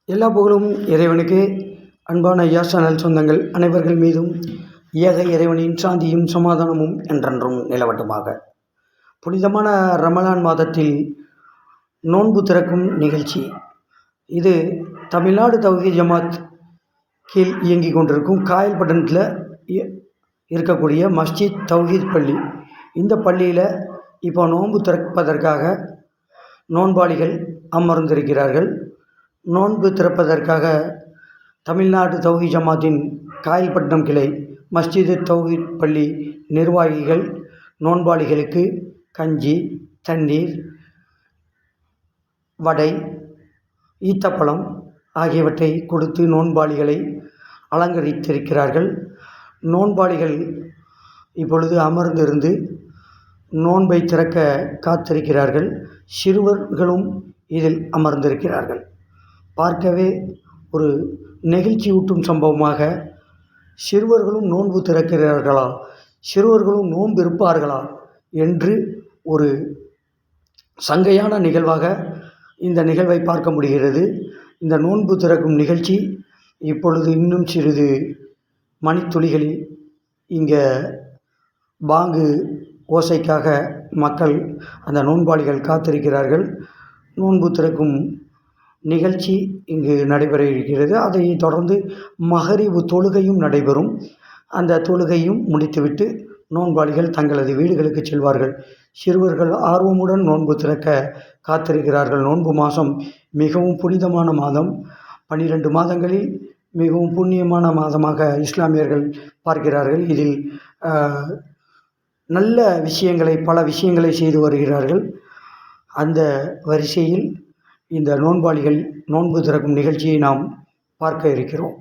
எல்லா புகழும் இறைவனுக்கு. அன்பான ஐயா சேனல் சொந்தங்கள் அனைவர்கள் மீதும் ஏக இறைவனின் சாந்தியும் சமாதானமும் என்றென்றும் நிலவட்டுமாக. புனிதமான ரமலான் மாதத்தில் நோன்பு திறக்கும் நிகழ்ச்சி இது தமிழ்நாடு தௌஹீத் ஜமாத் கீழ் இயங்கி கொண்டிருக்கும் காயல்பட்டணத்தில் இருக்கக்கூடிய மஸ்ஜித் தௌஹீத் பள்ளி. இந்த பள்ளியில் இப்போ நோன்பு திறப்பதற்காக நோன்பாளிகள் அமர்ந்திருக்கிறார்கள். நோன்பு திறப்பதற்காக தமிழ்நாடு தௌஹீத் ஜமாத்தின் காயல்பட்டினம் கிளை மஸ்ஜித் தௌஹீத் பள்ளி நிர்வாகிகள் நோன்பாளிகளுக்கு கஞ்சி, தண்ணீர், வடை, ஈத்தப்பழம் ஆகியவற்றை கொடுத்து நோன்பாளிகளை அலங்கரித்திருக்கிறார்கள். நோன்பாளிகள் இப்பொழுது அமர்ந்திருந்து நோன்பை திறக்க காத்திருக்கிறார்கள். சிறுவர்களும் இதில் அமர்ந்திருக்கிறார்கள். பார்க்கவே ஒரு நெகிழ்ச்சியூட்டும் சம்பவமாக, சிறுவர்களும் நோன்பு திறக்கிறார்களா, சிறுவர்களும் நோன்பு இருப்பார்களா என்று ஒரு சங்கையான நிகழ்வாக இந்த நிகழ்வை பார்க்க முடிகிறது. இந்த நோன்பு திறக்கும் நிகழ்ச்சி இப்பொழுது இன்னும் சிறிது மணித்துளிகளில் இங்கே பாங்கு ஓசைக்காக மக்கள், அந்த நோன்பாளிகள் காத்திருக்கிறார்கள். நோன்பு திறக்கும் நிகழ்ச்சி இங்கு நடைபெற இருக்கிறது. அதை தொடர்ந்து மகரிபு தொழுகையும் நடைபெறும். அந்த தொழுகையும் முடித்துவிட்டு நோன்பாளிகள் தங்களது வீடுகளுக்கு செல்வார்கள். சிறுவர்கள் ஆர்வமுடன் நோன்பு திறக்க காத்திருக்கிறார்கள். நோன்பு மாதம் மிகவும் புனிதமான மாதம். 12 மாதங்களில் மிகவும் புண்ணியமான மாதமாக இஸ்லாமியர்கள் பார்க்கிறார்கள். இதில் நல்ல விஷயங்களை, பல விஷயங்களை செய்து வருகிறார்கள். அந்த வரிசையில் இந்த நோன்பாளிகள் நோன்பு திறக்கும் நிகழ்ச்சியை நாம் பார்க்க இருக்கிறோம்.